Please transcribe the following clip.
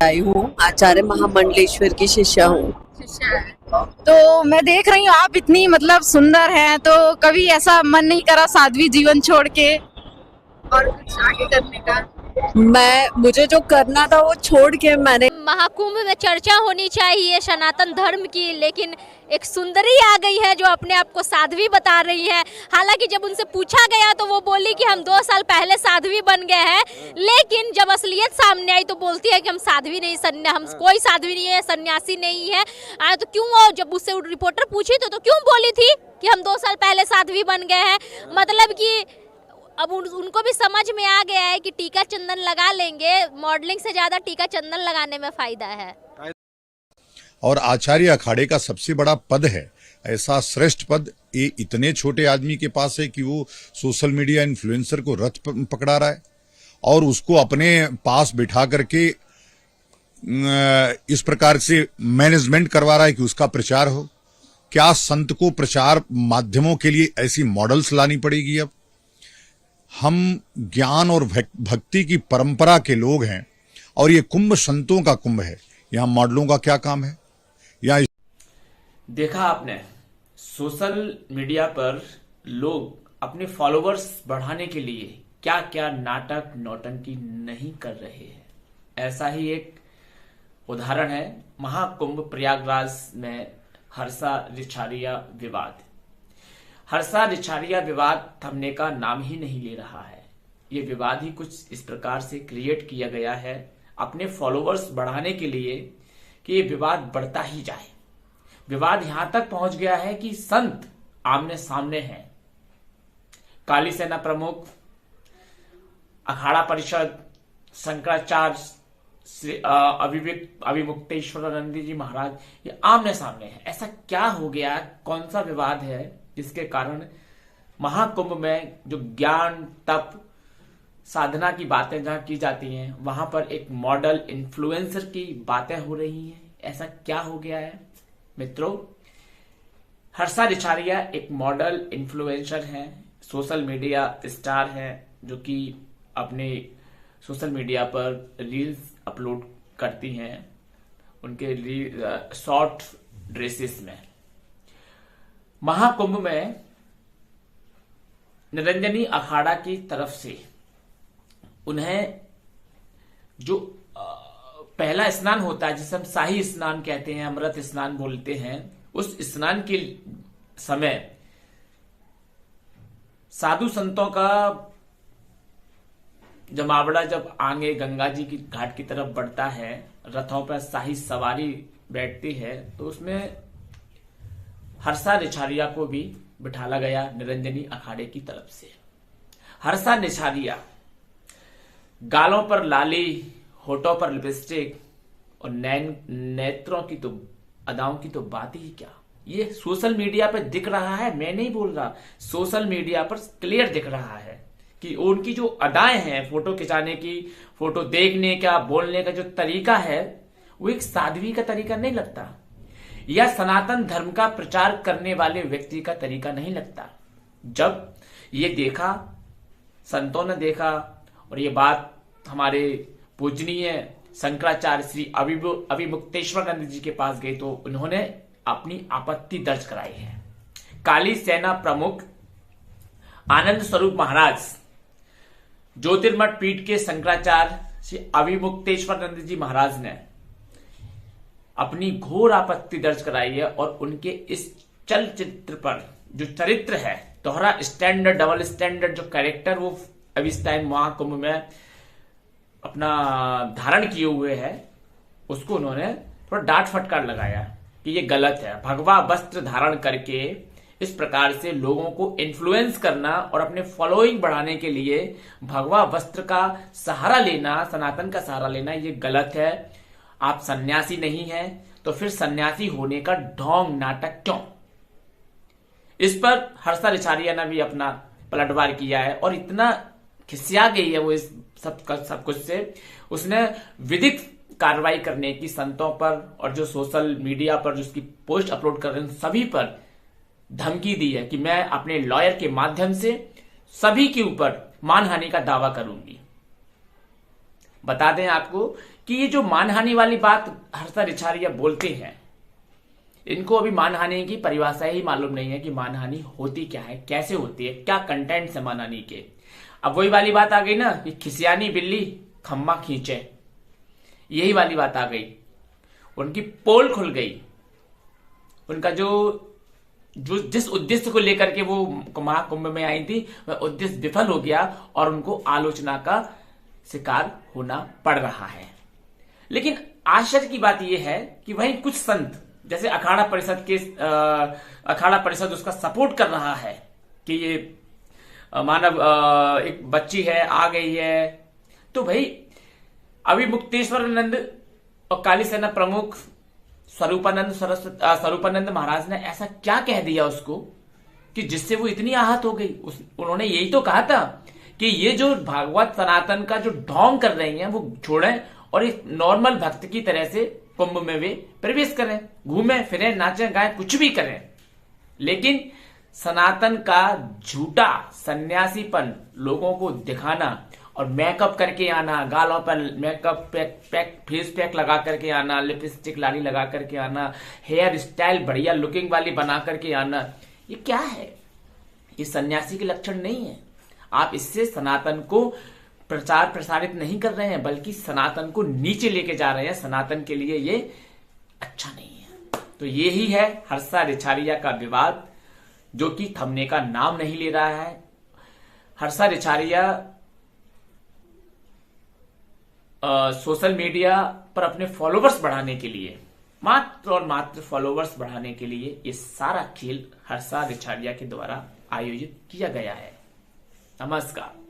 आई हूँ, आचार्य महामंडलेश्वर की शिष्या हूँ। तो मैं देख रही हूँ आप इतनी मतलब सुंदर हैं, तो कभी ऐसा मन नहीं करा साध्वी जीवन छोड़ के और कुछ आगे करने का? मुझे जो करना था वो छोड़ के मैंने महाकुंभ में चर्चा होनी चाहिए सनातन धर्म की, लेकिन एक सुंदरी आ गई है जो अपने आप को साध्वी बता रही है। हालांकि जब उनसे पूछा गया तो वो बोली कि हम 2 साल पहले साध्वी बन गए हैं, लेकिन जब असलियत सामने आई तो बोलती है कि हम साध्वी नहीं, हम कोई साध्वी नहीं है, सन्यासी नहीं है। तो क्यों, जब उससे रिपोर्टर पूछी तो क्यों बोली थी कि हम 2 साल पहले साध्वी बन गए हैं? मतलब कि अब उनको भी समझ में आ गया है कि टीका चंदन लगा लेंगे, मॉडलिंग से ज्यादा टीका चंदन लगाने में फायदा है। और आचार्य अखाड़े का सबसे बड़ा पद है, ऐसा श्रेष्ठ पद ये इतने छोटे आदमी के पास है कि वो सोशल मीडिया इन्फ्लुएंसर को रथ पकड़ा रहा है और उसको अपने पास बिठा करके इस प्रकार से मैनेजमेंट करवा रहा है कि उसका प्रचार हो। क्या संत को प्रचार माध्यमों के लिए ऐसी मॉडल्स लानी पड़ेगी? अब हम ज्ञान और भक्ति की परंपरा के लोग हैं और ये कुंभ संतों का कुंभ है, यहाँ मॉडलों का क्या काम है? या देखा आपने सोशल मीडिया पर लोग अपने फॉलोअर्स बढ़ाने के लिए क्या क्या नाटक नौटंकी नहीं कर रहे हैं। ऐसा ही एक उदाहरण है महाकुंभ प्रयागराज में हर्षा रिछारिया विवाद। हर्षा रिछारिया विवाद थमने का नाम ही नहीं ले रहा है। ये विवाद ही कुछ इस प्रकार से क्रिएट किया गया है अपने फॉलोअर्स बढ़ाने के लिए कि ये विवाद बढ़ता ही जाए। विवाद यहां तक पहुंच गया है कि संत आमने सामने हैं। काली सेना प्रमुख, अखाड़ा परिषद, शंकराचार्य, अभिमुक्तेश्वरानंद जी महाराज, ये आमने सामने हैं। ऐसा क्या हो गया, कौन सा विवाद है जिसके कारण महाकुंभ में जो ज्ञान तप साधना की बातें जहां की जाती हैं वहां पर एक मॉडल इन्फ्लुएंसर की बातें हो रही हैं? ऐसा क्या हो गया है मित्रों? हर्षा रिछारिया एक मॉडल इन्फ्लुएंसर हैं, सोशल मीडिया स्टार हैं, जो कि अपने सोशल मीडिया पर रील्स अपलोड करती हैं उनके शॉर्ट ड्रेसेस में। महाकुंभ में निरंजनी अखाड़ा की तरफ से उन्हें जो पहला स्नान होता है, जिसे हम शाही स्नान कहते हैं, अमृत स्नान बोलते हैं, उस स्नान के समय साधु संतों का जमावड़ा जब आगे गंगा जी की घाट की तरफ बढ़ता है, रथों पर शाही सवारी बैठती है, तो उसमें हर्षा रिछारिया को भी बिठाला गया निरंजनी अखाड़े की तरफ से। हर्षा रिछारिया गालों पर लाली, होठों पर लिपस्टिक और नेत्रों की तो अदाओं की तो बात ही क्या। ये सोशल मीडिया पर दिख रहा है, मैं नहीं बोल रहा, सोशल मीडिया पर क्लियर दिख रहा है कि उनकी जो अदाएं हैं, फोटो खिंचाने की, फोटो देखने का, बोलने का जो तरीका है, वो एक साध्वी का तरीका नहीं लगता, या सनातन धर्म का प्रचार करने वाले व्यक्ति का तरीका नहीं लगता। जब ये देखा, संतों ने देखा और ये बात हमारे पूजनीय शंकराचार्य श्री अभिमुक्तेश्वरानंद जी के पास गई, तो उन्होंने अपनी आपत्ति दर्ज कराई है। काली सेना प्रमुख आनंद स्वरूप महाराज, ज्योतिर्मठ पीठ के शंकराचार्य श्री अभिमुक्तेश्वरानंद जी महाराज ने अपनी घोर आपत्ति दर्ज कराई है और उनके इस चलचित्र पर जो चरित्र है, दोहरा स्टैंडर्ड, डबल स्टैंडर्ड जो कैरेक्टर वो अभी इस टाइम महाकुंभ में अपना धारण किए हुए है, उसको उन्होंने थोड़ा डांट फटकार लगाया कि ये गलत है। भगवा वस्त्र धारण करके इस प्रकार से लोगों को इन्फ्लुएंस करना और अपने फॉलोइंग बढ़ाने के लिए भगवा वस्त्र का सहारा लेना, सनातन का सहारा लेना, ये गलत है। आप सन्यासी नहीं हैं तो फिर सन्यासी होने का ढोंग नाटक क्यों? इस पर हर्षा रिछारिया ने भी अपना पलटवार किया है और इतना खिसिया गई है वो इस सब कुछ से, उसने विधिक कार्रवाई करने की संतों पर और जो सोशल मीडिया पर जो उसकी पोस्ट अपलोड कर रहे हैं सभी पर धमकी दी है कि मैं अपने लॉयर के माध्यम से सभी के ऊपर मानहानि का दावा करूंगी। बता दें आपको कि ये जो मानहानि वाली बात हर्षा रिछारिया बोलते हैं, इनको अभी मानहानि की परिभाषा ही मालूम नहीं है कि मानहानि होती क्या है, कैसे होती है, क्या कंटेंट्स है मानहानि के। अब वही वाली बात आ गई ना कि खिसियानी बिल्ली खम्मा खींचे, यही वाली बात आ गई। उनकी पोल खुल गई, उनका जो जिस उद्देश्य को लेकर के वो महाकुंभ में आई थी वह उद्देश्य विफल हो गया और उनको आलोचना का शिकार होना पड़ रहा है। लेकिन आश्चर्य की बात यह है कि वहीं कुछ संत जैसे अखाड़ा परिषद उसका सपोर्ट कर रहा है कि ये मानव एक बच्ची है, आ गई है। तो भाई अभी मुक्तेश्वरानंद और काली सेना प्रमुख स्वरूपानंद महाराज ने ऐसा क्या कह दिया उसको कि जिससे वो इतनी आहत हो गई। उन्होंने यही तो कहा था कि ये जो भागवत सनातन का जो ढोंग कर रही हैं वो छोड़ें और एक नॉर्मल भक्त की तरह से कुंभ में वे प्रवेश करें, घूमें फिरें, नाचें गाएं, कुछ भी करें। लेकिन सनातन का झूठा सन्यासीपन लोगों को दिखाना और मेकअप करके आना, गालों पर मेकअप फेस पैक लगा करके आना, लिपस्टिक लाली लगा करके आना, हेयर स्टाइल बढ़िया लुकिंग वाली बना करके आना, ये क्या है? ये सन्यासी के लक्षण नहीं है। आप इससे सनातन को प्रचार प्रसारित नहीं कर रहे हैं बल्कि सनातन को नीचे लेके जा रहे हैं। सनातन के लिए ये अच्छा नहीं है। तो यही है हर्षा रिछारिया का विवाद जो कि थमने का नाम नहीं ले रहा है। हर्षा रिछारिया सोशल मीडिया पर अपने फॉलोवर्स बढ़ाने के लिए, मात्र और मात्र फॉलोवर्स बढ़ाने के लिए ये सारा खेल हर्षा रिछारिया के द्वारा आयोजित किया गया है। नमस्कार।